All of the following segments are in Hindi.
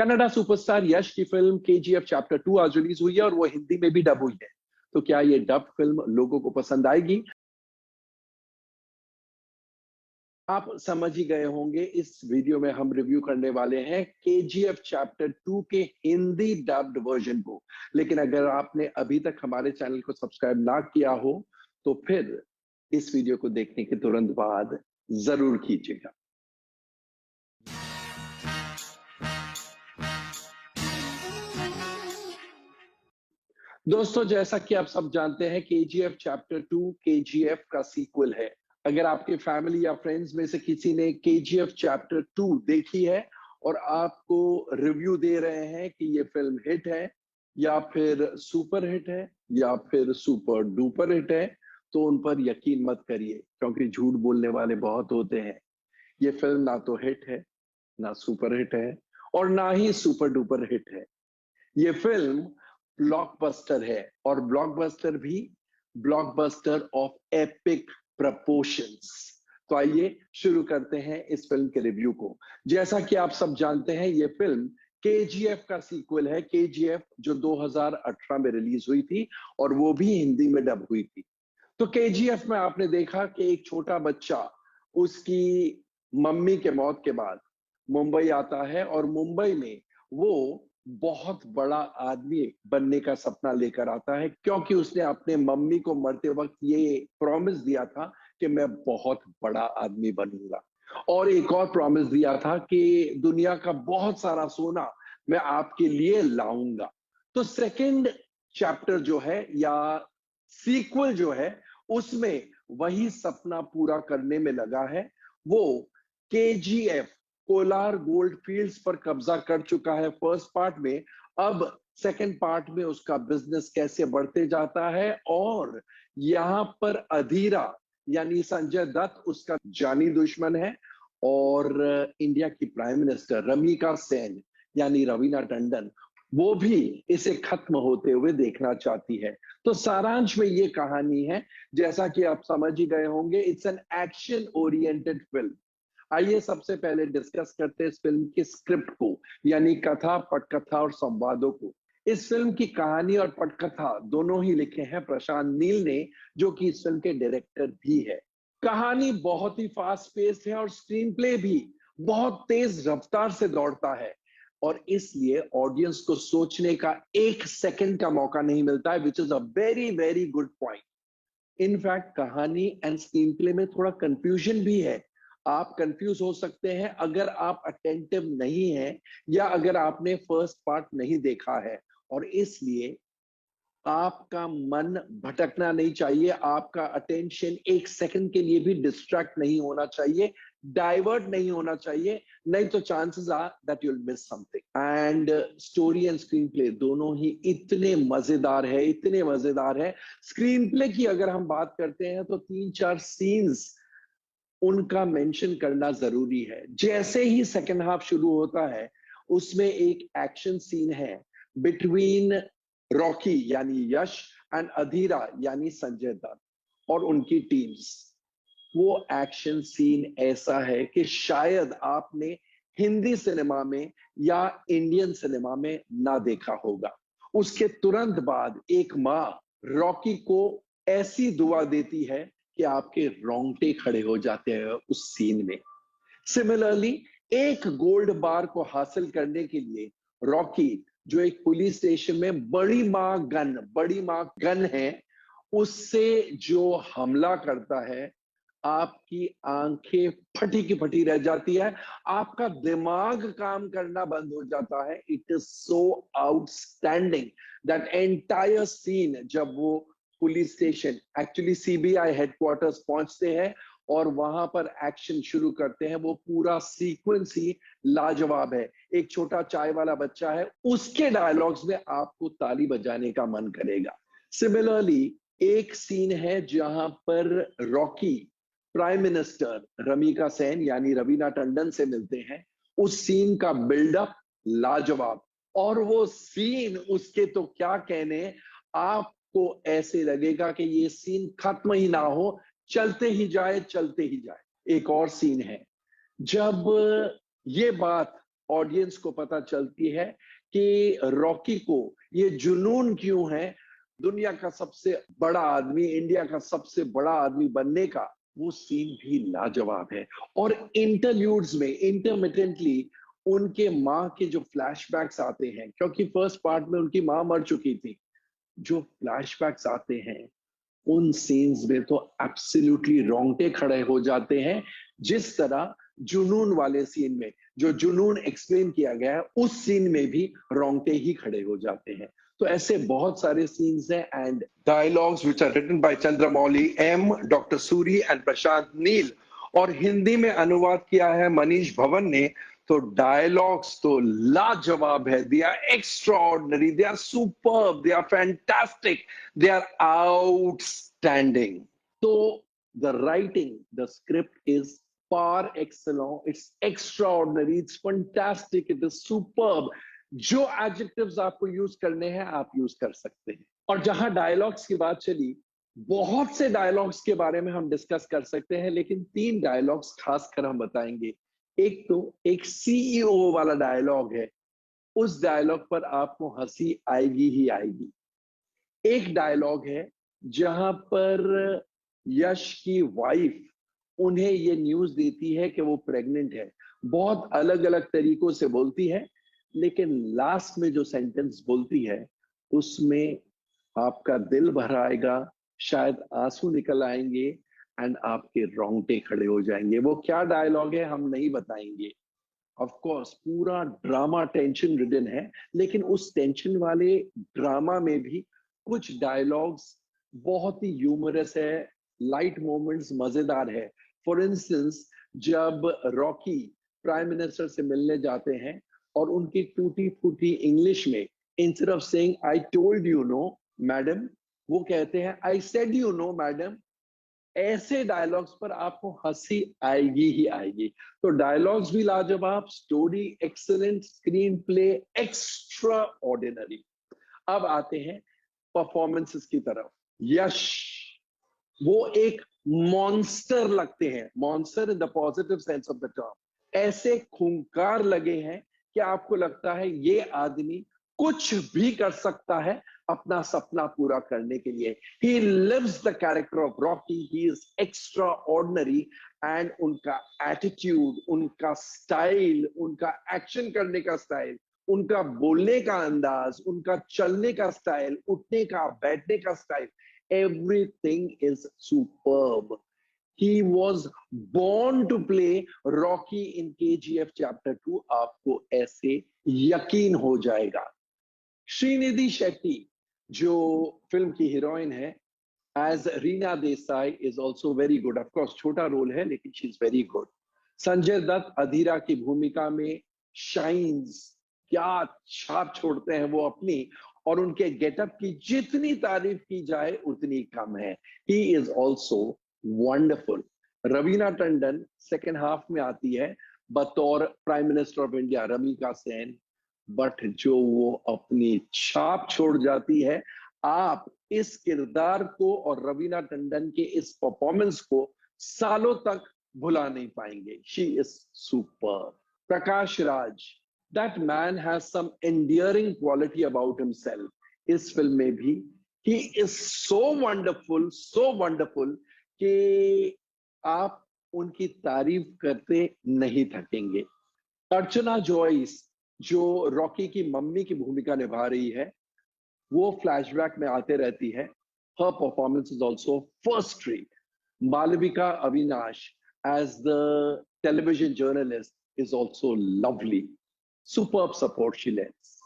कन्नड़ा सुपरस्टार यश की फिल्म केजीएफ चैप्टर 2 आज रिलीज हुई है और वो हिंदी में भी डब हुई है। तो क्या ये डब फिल्म लोगों को पसंद आएगी? आप समझ ही गए होंगे, इस वीडियो में हम रिव्यू करने वाले हैं केजीएफ चैप्टर 2 के हिंदी डब्ड वर्जन को। लेकिन अगर आपने अभी तक हमारे चैनल को सब्सक्राइब ना किया हो तो फिर इस वीडियो को देखने के तुरंत बाद जरूर कीजिएगा। दोस्तों, जैसा कि आप सब जानते हैं, केजीएफ चैप्टर 2 केजीएफ का सीक्वल है। अगर आपके फैमिली या फ्रेंड्स में से किसी ने केजीएफ चैप्टर 2 देखी है और आपको रिव्यू दे रहे हैं कि ये फिल्म हिट है या फिर सुपर हिट है या फिर सुपर डुपर हिट है, तो उन पर यकीन मत करिए, क्योंकि झूठ बोलने वाले बहुत होते हैं। ये फिल्म ना तो हिट है, ना सुपर हिट है और ना ही सुपर डुपर हिट है। ये फिल्म ब्लॉकबस्टर है और ब्लॉकबस्टर भी ब्लॉकबस्टर ऑफ एपिक प्रपोर्शंस। तो आइए शुरू करते हैं इस फिल्म के रिव्यू को। जैसा कि आप सब जानते हैं, ये फिल्म केजीएफ का सीक्वल है। केजीएफ जो 2018 में रिलीज हुई थी और वो भी हिंदी में डब हुई थी। तो केजीएफ में आपने देखा कि एक छोटा बच्चा उसकी मम्मी के मौत के बाद मुंबई आता है और मुंबई में वो बहुत बड़ा आदमी बनने का सपना लेकर आता है, क्योंकि उसने अपने मम्मी को मरते वक्त ये प्रॉमिस दिया था कि मैं बहुत बड़ा आदमी बनूंगा, और एक और प्रॉमिस दिया था कि दुनिया का बहुत सारा सोना मैं आपके लिए लाऊंगा। तो सेकंड चैप्टर जो है या सीक्वल जो है, उसमें वही सपना पूरा करने में लगा है। वो केजीएफ कोलार गोल्ड फील्ड्स पर कब्जा कर चुका है फर्स्ट पार्ट में। अब सेकंड पार्ट में उसका बिजनेस कैसे बढ़ते जाता है और यहां पर अधीरा यानी संजय दत्त उसका जानी दुश्मन है और इंडिया की प्राइम मिनिस्टर रमिका सेन यानी रवीना टंडन, वो भी इसे खत्म होते हुए देखना चाहती है। तो सारांश में ये कहानी है, जैसा कि आप समझ ही गए होंगे, it's an action oriented film. आइए सबसे पहले डिस्कस करते हैं इस फिल्म की स्क्रिप्ट को, यानी कथा, पटकथा और संवादों को। इस फिल्म की कहानी और पटकथा दोनों ही लिखे हैं प्रशांत नील ने, जो कि इस फिल्म के डायरेक्टर भी है। कहानी बहुत ही फास्ट पेस्ड है और स्क्रीन प्ले भी बहुत तेज रफ्तार से दौड़ता है और इसलिए ऑडियंस को सोचने का एक सेकंड का मौका नहीं मिलता है, which is a very very good point. In fact कहानी एंड स्क्रीन प्ले में थोड़ा कंफ्यूजन भी है। आप कंफ्यूज हो सकते हैं अगर आप अटेंटिव नहीं हैं या अगर आपने फर्स्ट पार्ट नहीं देखा है, और इसलिए आपका मन भटकना नहीं चाहिए, आपका अटेंशन एक सेकंड के लिए भी डिस्ट्रैक्ट नहीं होना चाहिए, डाइवर्ट नहीं होना चाहिए, नहीं तो chances are that you will miss something. And story and screenplay दोनों ही इतने मजेदार है, इतने मजेदार है। स्क्रीन प्ले की अगर हम बात करते हैं तो 3-4 सीन्स उनका मेंशन करना जरूरी है। जैसे ही सेकंड हाफ शुरू होता है, उसमें एक एक्शन सीन है बिटवीन रॉकी यानी यश एंड अधीरा यानी संजय दत्त और उनकी टीम्स। वो एक्शन सीन ऐसा है कि शायद आपने हिंदी सिनेमा में या इंडियन सिनेमा में ना देखा होगा। उसके तुरंत बाद एक माँ रॉकी को ऐसी दुआ देती है कि आपके रोंगटे खड़े हो जाते हैं उस सीन में। सिमिलरली, एक गोल्ड बार को हासिल करने के लिए रॉकी, जो एक पुलिस स्टेशन में बड़ी माँ गन है, उससे जो हमला करता है, आपकी आंखें फटी की फटी रह जाती है, आपका दिमाग काम करना बंद हो जाता है। It is so outstanding that entire scene. जब वो police station, actually CBI headquarters पहुंचते हैं और वहां पर एक्शन शुरू करते हैं, वो पूरा सीक्वेंस ही लाजवाब है। एक छोटा चाय वाला बच्चा है, उसके डायलॉग्स में आपको ताली बजाने का मन करेगा। सिमिलरली, एक सीन है जहां पर Rocky prime minister Ramika Sen यानी रवीना टंडन से मिलते हैं। उस सीन का बिल्डअप लाजवाब, और वो सीन उसके तो क्या कहने, आपको ऐसे लगेगा कि ये सीन खत्म ही ना हो, चलते ही जाए चलते ही जाए। एक और सीन है जब ये बात ऑडियंस को पता चलती है कि रॉकी को ये जुनून क्यों है दुनिया का सबसे बड़ा आदमी, इंडिया का सबसे बड़ा आदमी बनने का। वो सीन भी लाजवाब है। और इंटरल्यूड्स में इंटरमिटेंटली उनके माँ के जो फ्लैशबैक्स आते हैं, क्योंकि फर्स्ट पार्ट में उनकी माँ मर चुकी थी, जो फ्लैशबैक्स आते हैं उन सीन्स में तो एब्सोल्युटली रोंगटे खड़े हो जाते हैं। जिस तरह जुनून वाले सीन में जो जुनून एक्सप्लेन किया गया है, उस सीन में भी रोंगटे ही खड़े हो जाते हैं। तो ऐसे बहुत सारे सीन्स हैं and dialogues which are written by Chandramouli M, doctor Suri and Prashanth Neel, और हिंदी में अनुवाद किया है मनीष भवन ने। तो डायलॉग्स तो लाजवाब है, they are extraordinary, they are superb, they are fantastic, they are outstanding. So the writing, the script is par excellence, it's extraordinary, it's fantastic, it is superb. जो adjectives आपको यूज करने हैं आप यूज कर सकते हैं। और जहां डायलॉग्स की बात चली, बहुत से डायलॉग्स के बारे में हम डिस्कस कर सकते हैं, लेकिन 3 डायलॉग्स खासकर हम बताएंगे। एक तो एक सीईओ वाला डायलॉग है, उस डायलॉग पर आपको हंसी आएगी ही आएगी। एक डायलॉग है जहां पर यश की वाइफ उन्हें ये न्यूज देती है कि वो प्रेग्नेंट है। बहुत अलग अलग तरीकों से बोलती है, लेकिन लास्ट में जो सेंटेंस बोलती है उसमें आपका दिल भर आएगा, शायद आंसू निकल आएंगे एंड आपके रोंगटे खड़े हो जाएंगे। वो क्या डायलॉग है हम नहीं बताएंगे। ऑफ कोर्स पूरा ड्रामा टेंशन रिडन है, लेकिन उस टेंशन वाले ड्रामा में भी कुछ डायलॉग्स बहुत ही ह्यूमरस है, लाइट मोमेंट्स मजेदार है। फॉर इंस्टेंस, जब रॉकी प्राइम मिनिस्टर से मिलने जाते हैं और उनकी टूटी फूटी इंग्लिश में instead of saying I told you know madam, वो कहते हैं I said you know madam. ऐसे डायलॉग्स पर आपको हंसी आएगी ही आएगी। तो डायलॉग्स भी लाजवाब, story excellent, screen play extra ordinary. अब आते हैं परफॉर्मेंसेस की तरफ। यश, वो एक मॉन्स्टर लगते हैं, monster in the positive sense of the term. ऐसे खूंखार लगे हैं कि आपको लगता है ये आदमी कुछ भी कर सकता है अपना सपना पूरा करने के लिए। He lives the character of Rocky. He is extraordinary and उनका एटीट्यूड, उनका स्टाइल, उनका एक्शन करने का स्टाइल, उनका बोलने का अंदाज, उनका चलने का स्टाइल, उठने का बैठने का style, everything is superb. He was born to play Rocky in KGF Chapter 2. आपको ऐसे यकीन हो जाएगा। श्रीनिधि शेट्टी जो फिल्म की हीरोइन है as Reena Desai is also very good. Of course छोटा रोल है लेकिन she is very good. Sanjay Dutt Adheera की भूमिका में शाइन्स, क्या छाप छोड़ते हैं वो अपनी, और उनके गेटअप की जितनी तारीफ की जाए उतनी कम है। He is also wonderful. Raveena Tandon second half में आती है बतौर prime minister of India, Ramika Sen, but जो वो अपनी छाप छोड़ जाती है, आप इस किरदार को और रवीना टंडन के इस परफॉर्मेंस को सालों तक भुला नहीं पाएंगे। She is super. Prakash Raj, that man has some endearing quality about himself. इस फिल्म में भी ही इज सो वंडरफुल कि आप उनकी तारीफ करते नहीं थकेंगे। अर्चना जॉइस जो रॉकी की मम्मी की भूमिका निभा रही है, वो फ्लैशबैक में आते रहती है। हर performance is also first rate. Malavika Avinash as the television journalist is also lovely. Superb support she lets.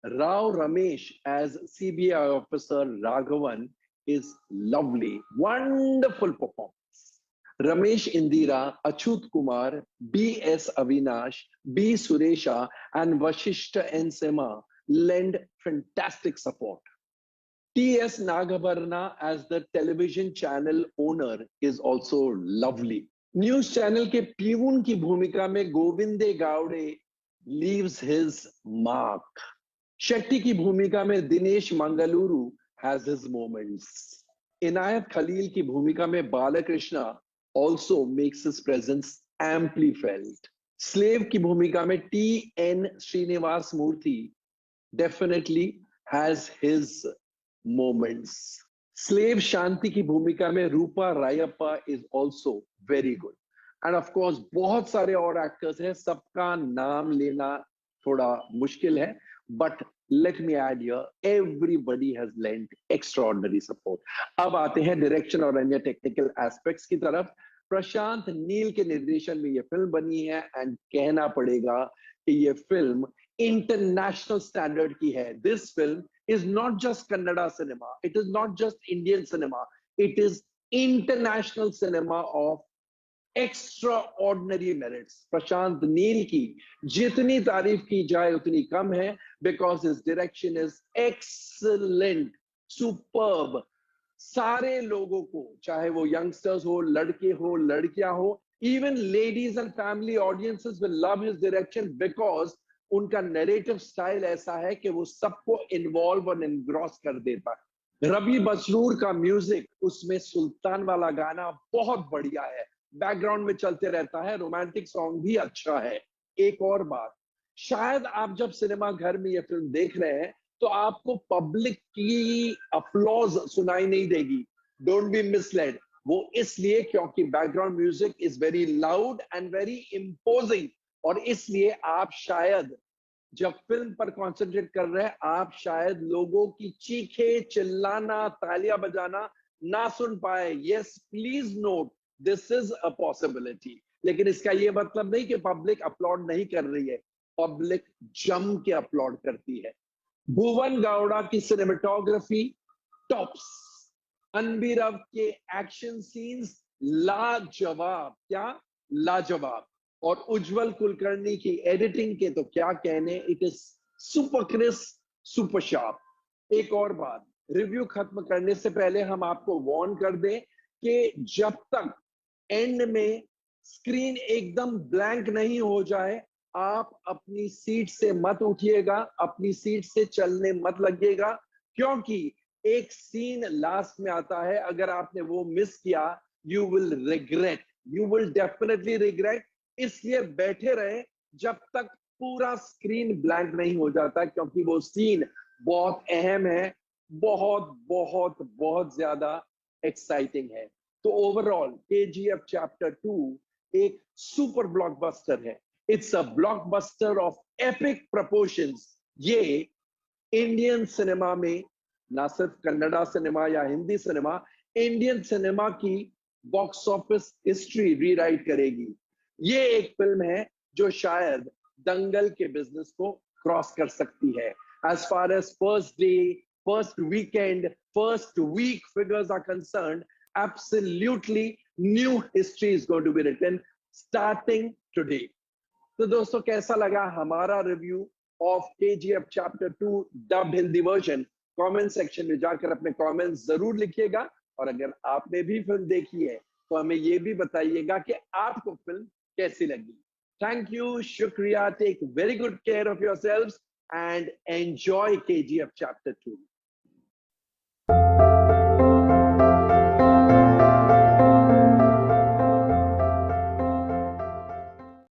Rao Ramesh as CBI officer Raghavan is lovely. Wonderful performance. Ramesh Indira, Achut Kumar, B.S. Avinash, B. Suresha, and Vashishta N. Sema lend fantastic support. T.S. Nagabarna as the television channel owner is also lovely. News channel के पीऊन की भूमिका में गोविंदे Gawde leaves his mark. Shetty की भूमिका में Dinesh Mangaluru has his moments. इनायत खलील की भूमिका में Balakrishna also makes his presence amply felt. Slave की भूमिका में T.N. Srinivas Murthy definitely has his moments. Slave Shanti की भूमिका में Roopa Rayappa is also very good. And of course बहुत सारे और एक्टर्स हैं, सबका नाम लेना थोड़ा मुश्किल है, but let me add here everybody has lent extraordinary support. अब आते हैं डायरेक्शन और अन्य टेक्निकल एस्पेक्ट्स की तरफ। प्रशांत नील के निर्देशन में यह फिल्म बनी है एंड कहना पड़ेगा कि यह फिल्म इंटरनेशनल स्टैंडर्ड की है। This film is not just Kannada cinema, it is not just Indian cinema, it is international cinema of extraordinary merits. Prashanth Neel की जितनी तारीफ की जाए उतनी कम है, because his direction is excellent, superb. सारे लोगों को, चाहे वो यंगस्टर्स हो, लड़के हो, लड़कियां हो, even ladies and family audiences will love his direction because उनका नैरेटिव स्टाइल ऐसा है कि वो सबको इन्वॉल्व और एनग्रॉस कर देता है। रवि बसरूर का म्यूजिक, उसमें सुल्तान वाला गाना बहुत बढ़िया है, बैकग्राउंड में चलते रहता है, रोमांटिक सॉन्ग भी अच्छा है। एक और बात, शायद आप जब सिनेमा घर में ये फिल्म देख रहे हैं तो आपको पब्लिक की अपलॉज सुनाई नहीं देगी। डोंट बी मिसलेड, वो इसलिए क्योंकि background music is very loud and very imposing, और इसलिए आप शायद जब फिल्म पर कंसंट्रेट कर रहे हैं, आप शायद लोगों की चीखे, चिल्लाना, तालियां बजाना ना सुन पाए। Yes, please note this is a possibility, लेकिन इसका यह मतलब नहीं कि पब्लिक अपलॉड नहीं कर रही है, पब्लिक जम के अपलॉड करती है। भुवन गौड़ा की सिनेमेटोग्राफी टॉप्स, अनबीरव के एक्शन सीन्स लाजवाब, क्या लाजवाब, और उज्जवल कुलकर्णी की एडिटिंग के तो क्या कहने, it is super crisp, super sharp. एक और बात, रिव्यू खत्म करने से पहले हम आपको वार्न कर दें कि जब तक एंड में स्क्रीन एकदम ब्लैंक नहीं हो जाए, आप अपनी सीट से मत उठिएगा, अपनी सीट से चलने मत लगिएगा, क्योंकि एक सीन लास्ट में आता है, अगर आपने वो मिस किया, you will regret, you will definitely regret. इसलिए बैठे रहे जब तक पूरा स्क्रीन ब्लैंक नहीं हो जाता, क्योंकि वो सीन बहुत अहम है, बहुत बहुत बहुत ज्यादा एक्साइटिंग है। तो ओवरऑल KGF चैप्टर 2 एक सुपर ब्लॉकबस्टर है। It's a blockbuster of epic proportions. ये इंडियन सिनेमा में, ना सिर्फ कन्नड़ा सिनेमा या हिंदी सिनेमा, इंडियन सिनेमा की बॉक्स ऑफिस हिस्ट्री रीराइट करेगी। ये एक फिल्म है जो शायद दंगल के बिजनेस को क्रॉस कर सकती है। As far as first day, first weekend, first week figures are concerned, absolutely new history is going to be written starting today. तो दोस्तों, कैसा लगा हमारा review of KGF chapter 2 dubbed Hindi version? Comment section में जाकर अपने कमेंट्स जरूर लिखिएगा, और अगर आपने भी फिल्म देखी है तो हमें ये भी बताइएगा कि आपको फिल्म कैसी लगी। थैंक यू, शुक्रिया, take very good care of yourselves and enjoy KGF chapter 2।